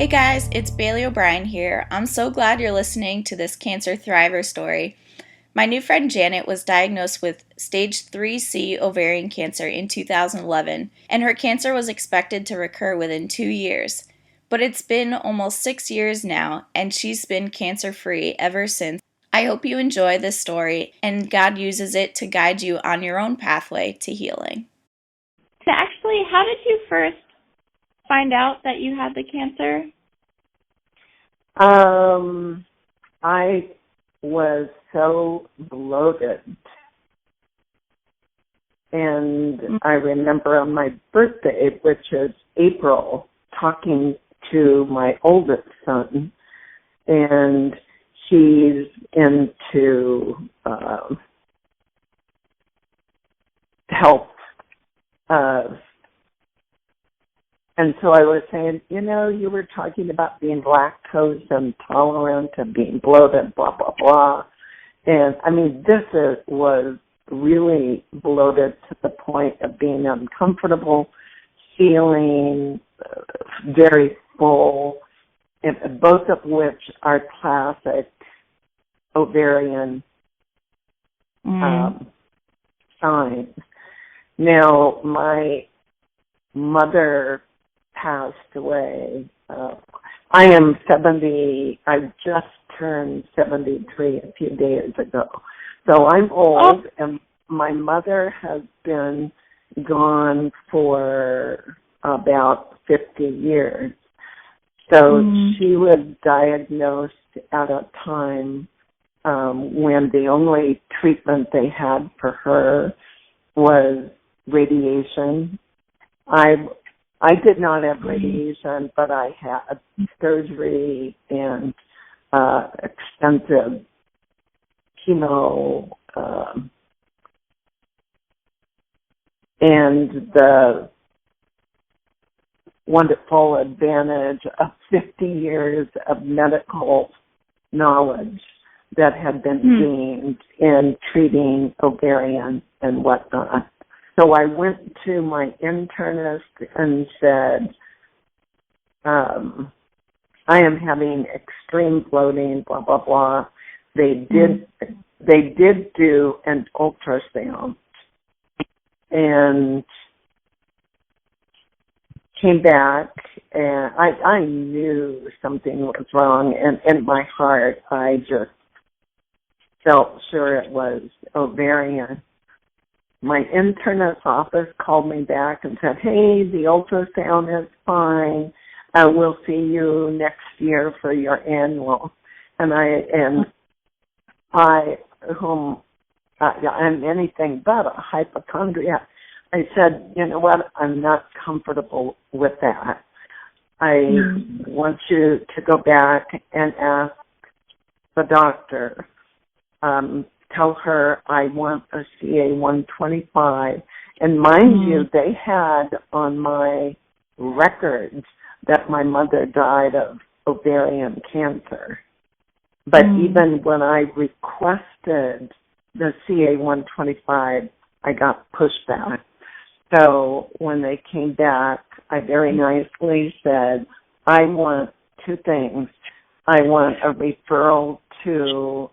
Hey guys, it's Bailey O'Brien here. I'm so glad you're listening to this Cancer Thriver story. My new friend Janet was diagnosed with stage 3C ovarian cancer in 2011, and her cancer was expected to recur within 2 years. But it's been almost 6 years now, and she's been cancer free ever since. I hope you enjoy this story and God uses it to guide you on your own pathway to healing. So actually, how did you first find out that you had the cancer? I was so bloated. And I remember on my birthday, which is April, talking to my oldest son, and he's into health. And so I was saying, you were talking about being lactose intolerant and being bloated, blah, blah, blah. And, was really bloated to the point of being uncomfortable, feeling very full, and both of which are classic ovarian signs. Now, my mother passed away. I am 70. I just turned 73 a few days ago. So I'm old, and my mother has been gone for about 50 years. So she was diagnosed at a time when the only treatment they had for her was radiation. I did not have radiation, but I had surgery and extensive chemo, and the wonderful advantage of 50 years of medical knowledge that had been gained in treating ovarian and whatnot. So I went to my internist and said, I am having extreme bloating, blah, blah, blah. They did do an ultrasound and came back, and I knew something was wrong, and in my heart I just felt sure it was ovarian. My internist's office called me back and said, hey, the ultrasound is fine. We'll see you next year for your annual. And I'm anything but a hypochondriac. I said, you know what, I'm not comfortable with that. I want you to go back and ask the doctor, tell her I want a CA-125. And mind you, they had on my records that my mother died of ovarian cancer. But even when I requested the CA-125, I got pushback. So when they came back, I very nicely said, I want two things. I want a referral to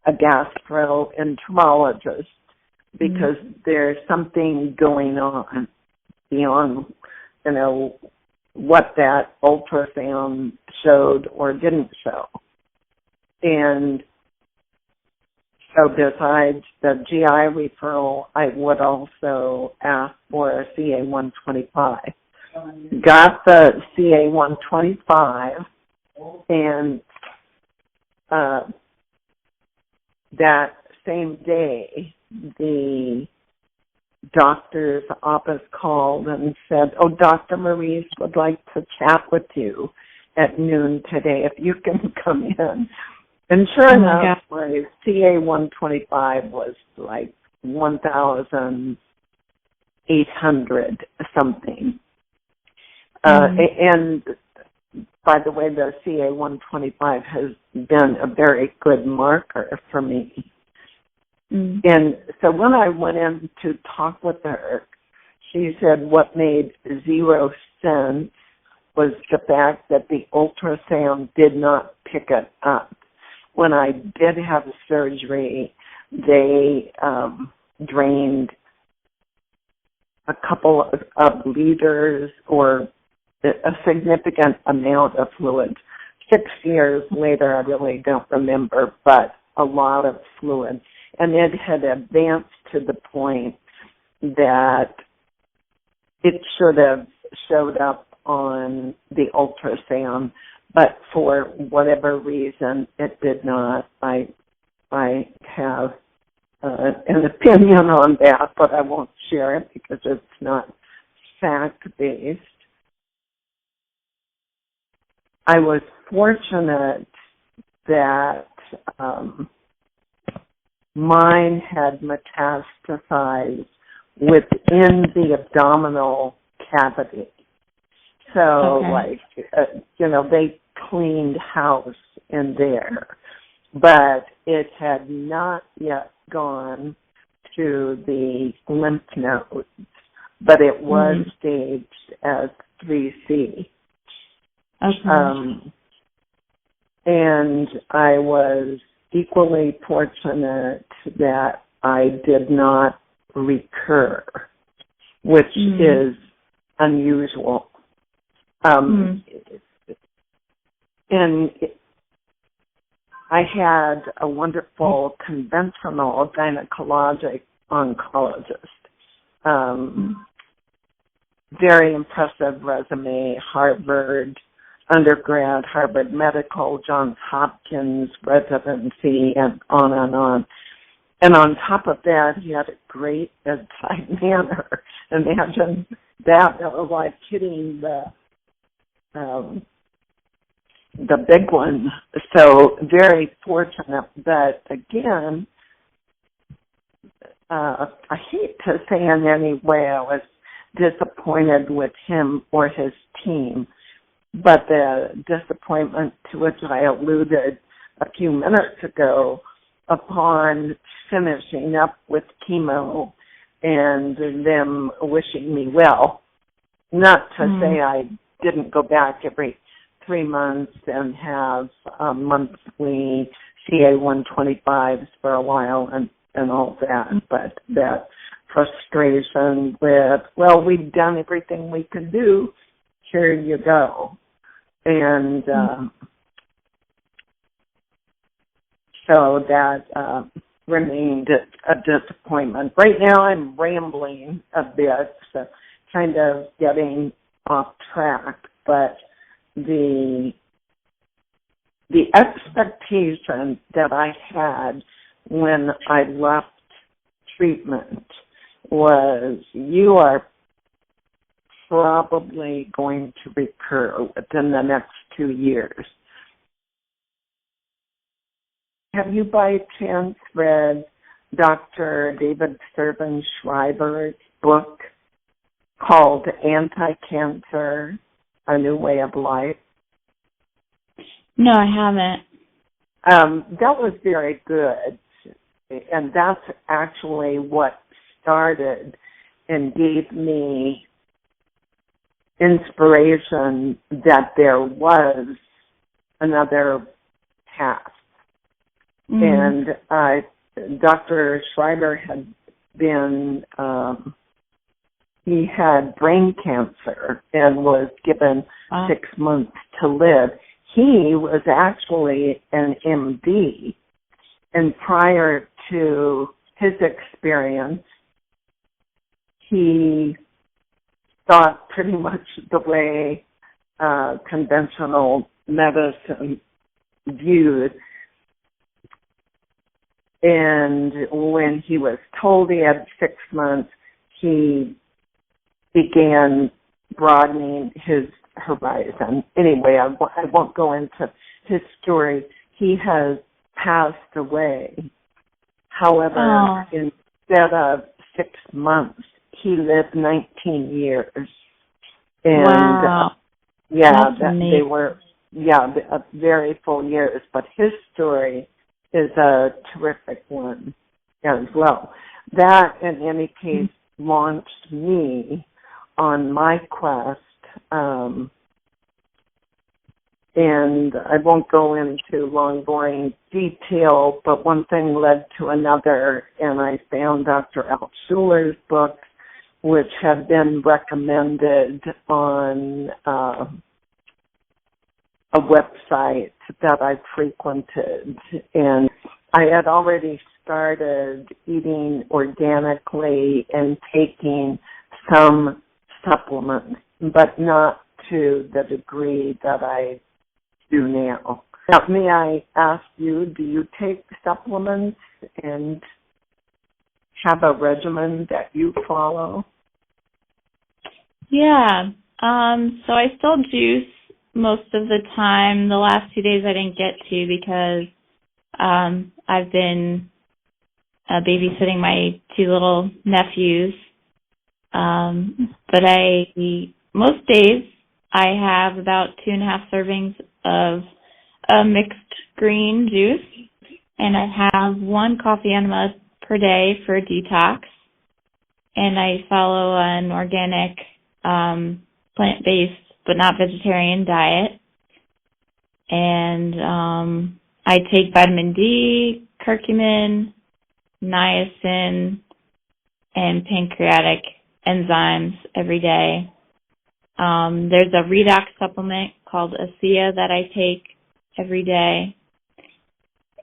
a gastroenterologist because there's something going on beyond, what that ultrasound showed or didn't show. And so besides the GI referral, I would also ask for a CA-125. Got the CA-125, and that same day, the doctor's office called and said, oh, Dr. Maurice would like to chat with you at noon today if you can come in. And sure enough, my CA-125 was like 1,800 something. And by the way, the CA-125 has been a very good marker for me. And so when I went in to talk with her, she said what made zero sense was the fact that the ultrasound did not pick it up. When I did have surgery, they drained a couple of liters or a significant amount of fluid. 6 years later, I really don't remember, but a lot of fluid. And it had advanced to the point that it should have showed up on the ultrasound, but for whatever reason, it did not. I have an opinion on that, but I won't share it because it's not fact-based. I was fortunate that mine had metastasized within the abdominal cavity. So, they cleaned house in there, but it had not yet gone to the lymph nodes, but it was staged as 3C. Okay. And I was equally fortunate that I did not recur, which is unusual. And I had a wonderful conventional gynecologic oncologist. Very impressive resume, Harvard undergrad, Harvard Medical, Johns Hopkins residency, and on and on. And on top of that, he had a great bedside manner. Imagine that. That was like hitting the big one. So very fortunate. But again, I hate to say in any way I was disappointed with him or his team, but the disappointment to which I alluded a few minutes ago upon finishing up with chemo and them wishing me well. Not to say I didn't go back every 3 months and have monthly CA-125s for a while and all that, but that frustration with, well, we've done everything we could do, here you go. And so that remained a disappointment. Right now I'm rambling a bit, so kind of getting off track, but the expectation that I had when I left treatment was, you are probably going to recur within the next 2 years. Have you by chance read Dr. David Servan Schreiber's book called Anti-Cancer, A New Way of Life? No, I haven't. That was very good, and that's actually what started and gave me inspiration that there was another path. And Dr. Schreiber had been, he had brain cancer and was given 6 months to live. He was actually an MD, and prior to his experience, he thought pretty much the way conventional medicine viewed. And when he was told he had 6 months, he began broadening his horizon. Anyway, I won't go into his story. He has passed away. However, instead of 6 months, he lived 19 years. And wow. They were very full years. But his story is a terrific one as well. That, in any case, launched me on my quest And I won't go into long, boring detail, but one thing led to another, and I found Dr. Altshuler's book, which had been recommended on a website that I frequented. And I had already started eating organically and taking some supplements, but not to the degree that I do now. Now, may I ask you, do you take supplements and have a regimen that you follow? Yeah. So I still juice most of the time. The last 2 days I didn't get to because I've been babysitting my 2 little nephews. But most days I have about 2.5 servings of a mixed green juice, and I have 1 coffee enema per day for detox, and I follow an organic, plant-based but not vegetarian diet, and I take vitamin D, curcumin, niacin, and pancreatic enzymes every day. There's a redox supplement called ASEA that I take every day.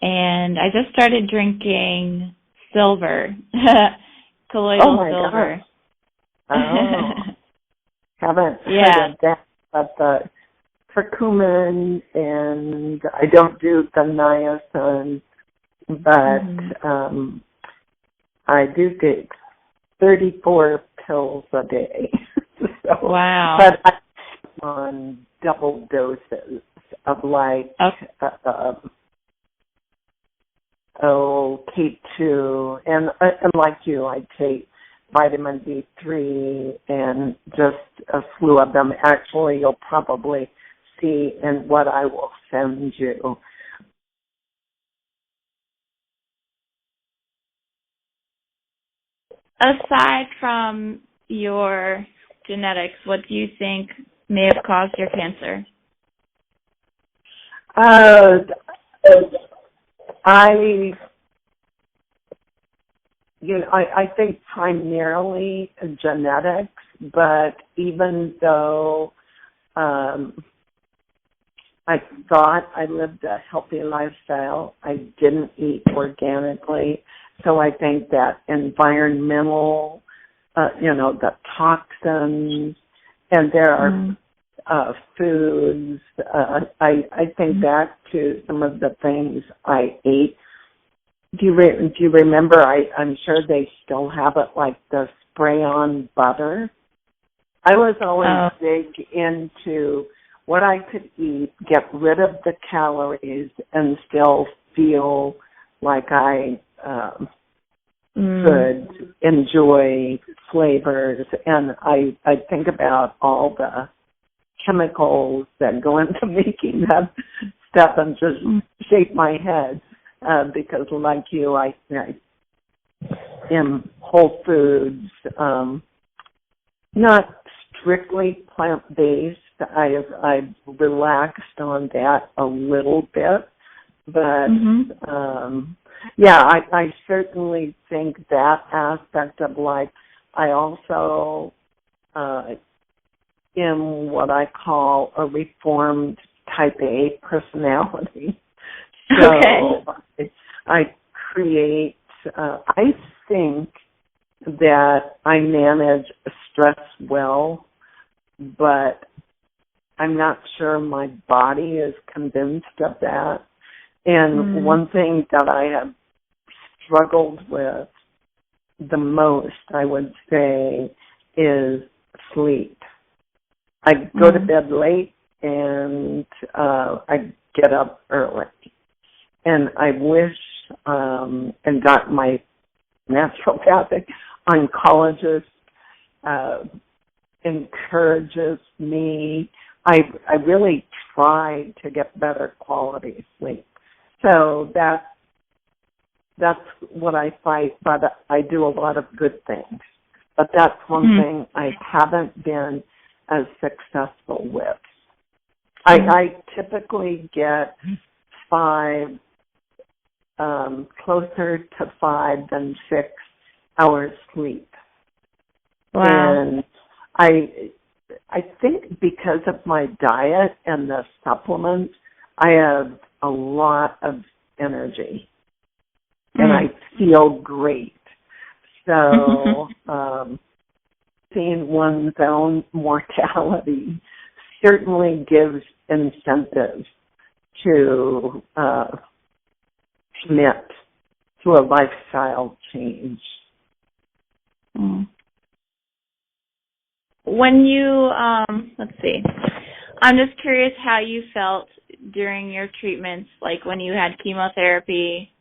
And I just started drinking silver, colloidal silver. God. Oh, haven't Yeah. heard of that, but the curcumin, and I don't do the niacin, but I do take 34 pills a day. So, Wow. but I'm on double doses of K2, and like you, I take vitamin D3 and just a slew of them. Actually, you'll probably see in what I will send you. Aside from your genetics, what do you think may have caused your cancer? I think primarily genetics, but even though I thought I lived a healthy lifestyle, I didn't eat organically. So I think that environmental, the toxins, and there are foods. I think back to some of the things I ate. Do you remember? I'm sure they still have it, like the spray-on butter. I was always big into what I could eat, get rid of the calories, and still feel like I could enjoy flavors. And I think about all the chemicals that go into making that stuff and just shake my head because, like you, I am Whole Foods, not strictly plant-based. I've relaxed on that a little bit, but I certainly think that aspect of life. I also am what I call a reformed type A personality. So I create, I think that I manage stress well, but I'm not sure my body is convinced of that. And one thing that I have struggled with the most, I would say, is sleep. I go to bed late and I get up early. And I wish and got my naturopathic oncologist encourages me. I really try to get better quality sleep. So that's what I fight, but I do a lot of good things. But that's one thing I haven't been as successful with. I typically get 5, closer to 5 than 6 hours sleep. Wow. And I think because of my diet and the supplements, I have a lot of energy and I feel great. So seeing one's own mortality certainly gives incentive to commit to a lifestyle change. When you, let's see, I'm just curious how you felt during your treatments, like when you had chemotherapy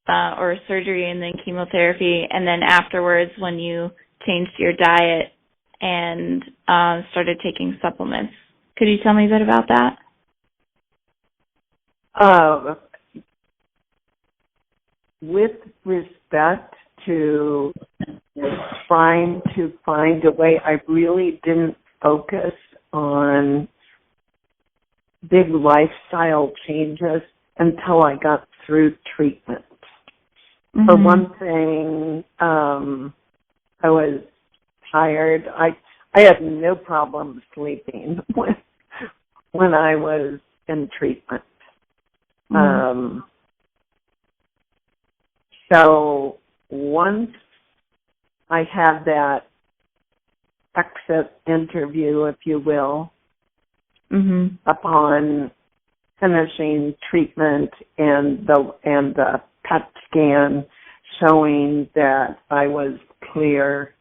or surgery and then chemotherapy, and then afterwards when you changed your diet and started taking supplements. Could you tell me a bit about that? With respect to trying to find a way, I really didn't focus on big lifestyle changes until I got through treatment. For one thing, I was tired. I had no problem sleeping when I was in treatment. So once I had that exit interview, if you will, upon finishing treatment and the PET scan showing that I was clear,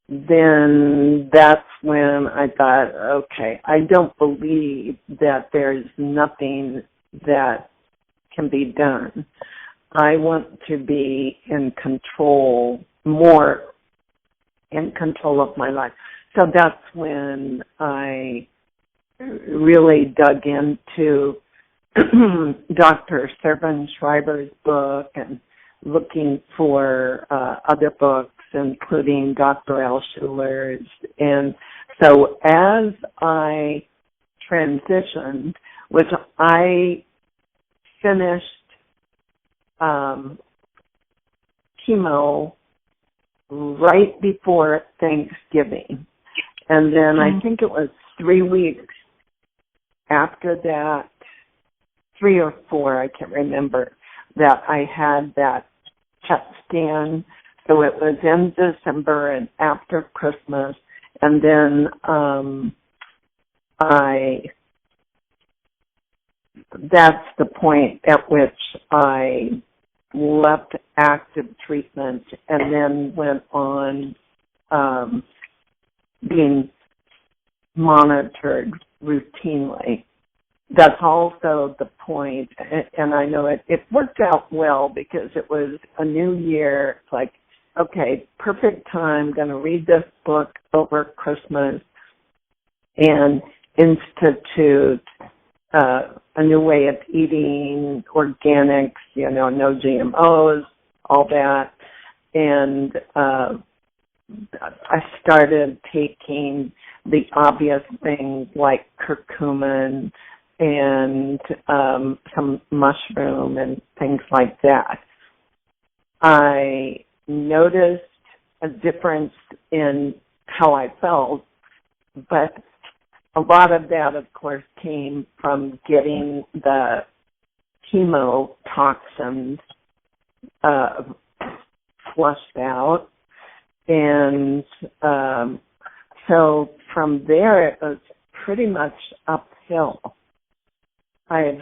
then that's when I thought, okay, I don't believe that there's nothing that can be done. I want to be in control, more in control of my life. So that's when I really dug into Dr. Servan Schreiber's book and looking for other books, including Dr. Al Schuler's. And so as I transitioned, which I finished chemo right before Thanksgiving. And then I think it was 3 weeks after that, 3 or 4, I can't remember, that I had that PET scan. So it was in December and after Christmas. And then that's the point at which I left active treatment and then went on being monitored routinely. That's also the point, and I know it worked out well because it was a new year. It's like, okay, perfect time, going to read this book over Christmas and institute a new way of eating, organics, no GMOs, all that. And I started taking the obvious things like curcumin and some mushroom and things like that. I noticed a difference in how I felt, but a lot of that, of course, came from getting the chemo toxins flushed out. And so from there, it was pretty much uphill. I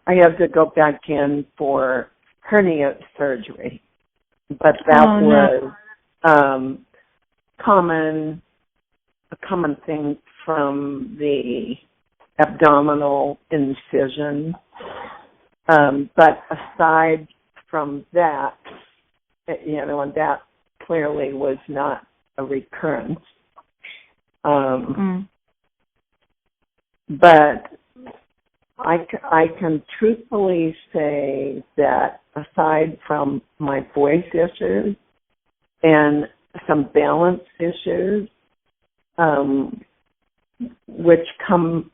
had to go back in for hernia surgery, but that was a common thing from the abdominal incision. But aside from that, and that clearly was not a recurrence. But I can truthfully say that aside from my voice issues and some balance issues, which come,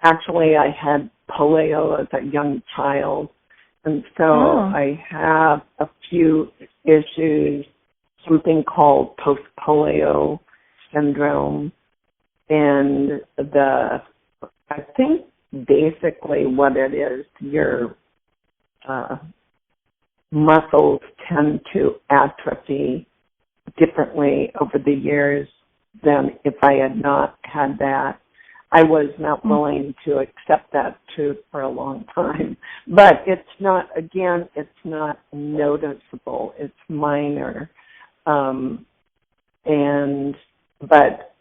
actually I had polio as a young child, and so I have a few issues, something called post-polio syndrome, and I think basically what it is, your muscles tend to atrophy differently over the years than if I had not had that. I was not willing to accept that truth for a long time. But it's not, again, it's not noticeable. It's minor. But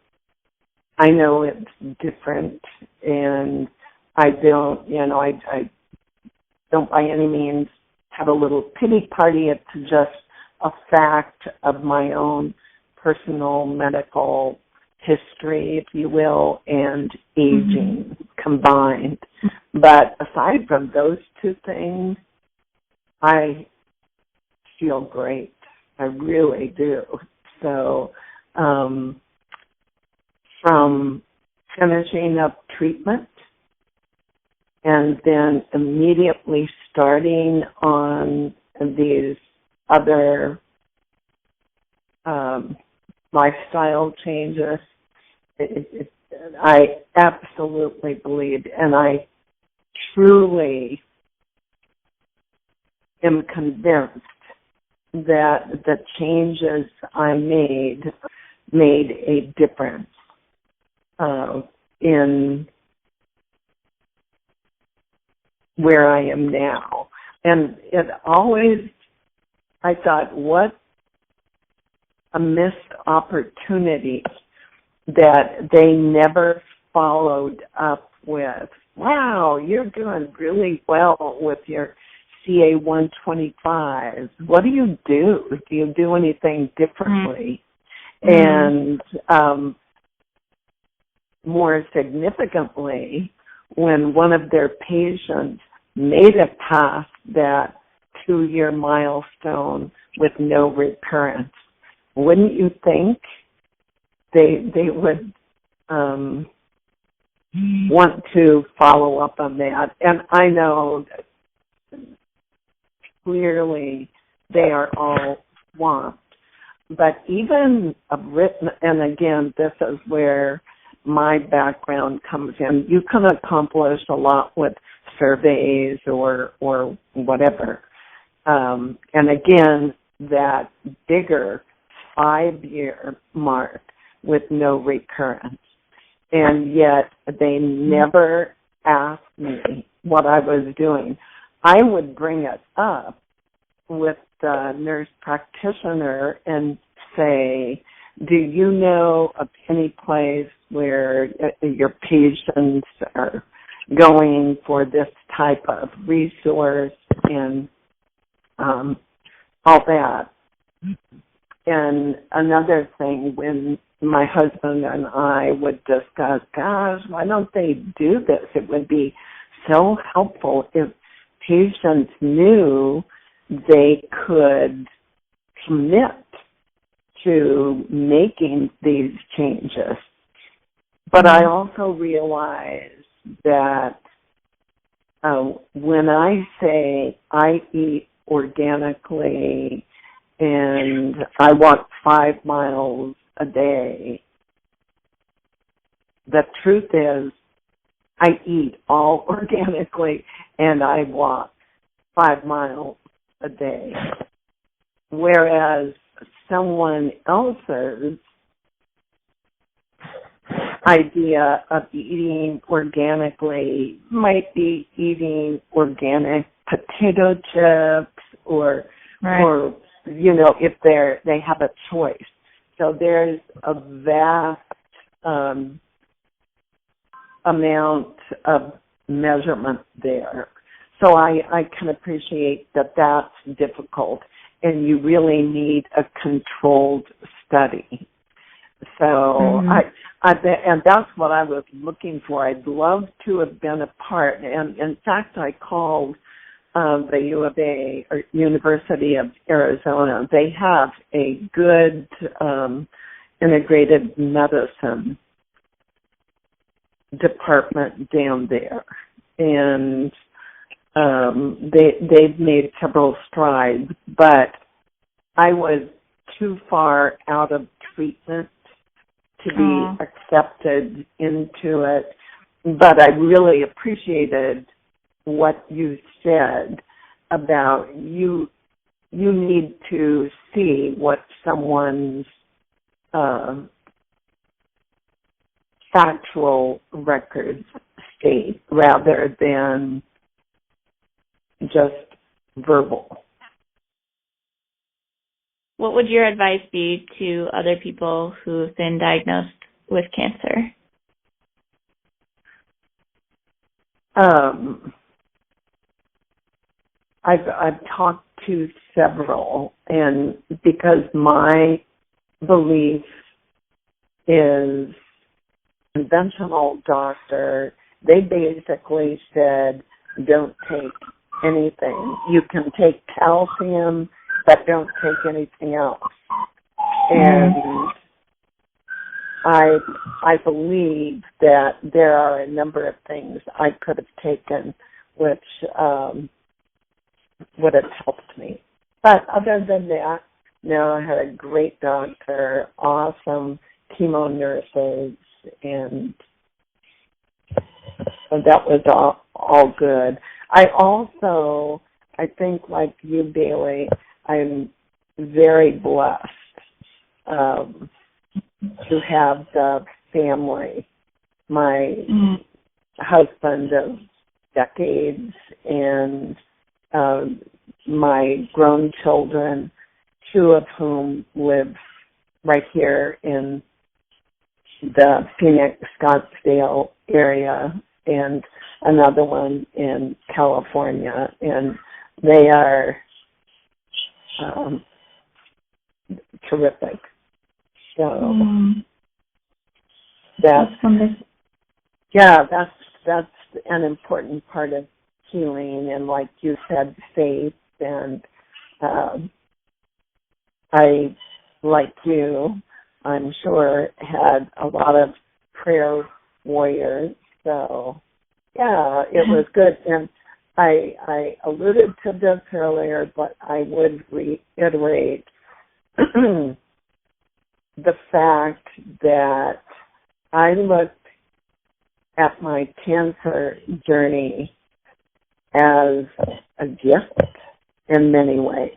I know it's different, and I don't, I don't by any means have a little pity party. It's just a fact of my own personal medical history, if you will, and aging combined. But aside from those two things, I feel great. I really do. So from finishing up treatment and then immediately starting on these other lifestyle changes, I absolutely believe, and I truly am convinced that the changes I made a difference in where I am now. And it always, I thought, what a missed opportunity that they never followed up with, wow, you're doing really well with your CA 125. What do you do? Do you do anything differently? And more significantly, when one of their patients made it past that 2-year milestone with no recurrence, wouldn't you think they would want to follow up on that? And I know that clearly they are all swamped. But even a written, and again, this is where my background comes in. You can accomplish a lot with surveys or whatever. And again, that bigger 5-year mark with no recurrence. And yet they never asked me what I was doing. I would bring it up with the nurse practitioner and say, do you know of any place where your patients are going for this type of resource and all that? And another thing, when my husband and I would discuss, gosh, why don't they do this? It would be so helpful if patients knew they could commit to making these changes. But I also realize that when I say I eat organically and I walk 5 miles a day, the truth is I eat all organically and I walk 5 miles a day. Whereas someone else's idea of eating organically might be eating organic potato chips or if they have a choice. So there's a vast amount of measurement there. So I can appreciate that that's difficult, and you really need a controlled study. So and that's what I was looking for. I'd love to have been a part. And in fact, I called the U of A, or University of Arizona. They have a good integrated medicine department down there, and they've made several strides, but I was too far out of treatment to be accepted into it. But I really appreciated what you said about you need to see what someone's factual records state rather than just verbal. What would your advice be to other people who've been diagnosed with cancer? I've talked to several, and because my belief is conventional doctor, they basically said, don't take anything. You can take calcium, but don't take anything else. And I believe that there are a number of things I could have taken which would have helped me. But other than that, no, I had a great doctor, awesome chemo nurses, and that was all good. I think like you, Bailey, I'm very blessed to have the family, my husband of decades and my grown children, two of whom live right here in the Phoenix, Scottsdale area, and another one in California, and they are terrific. So that's an important part of healing, and like you said, faith. And I, like you, I'm sure, had a lot of prayer warriors. So yeah, it was good. And I alluded to this earlier, but I would reiterate the fact that I looked at my cancer journey as a gift in many ways,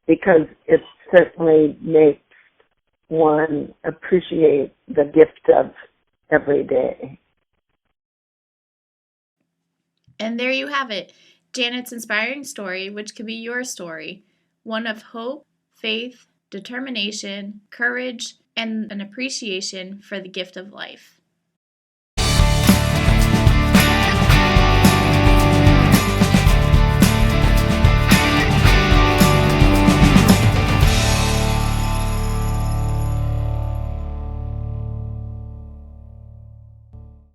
because it certainly makes one appreciate the gift of every day. And there you have it, Janet's inspiring story, which could be your story, one of hope, faith, determination, courage, and an appreciation for the gift of life.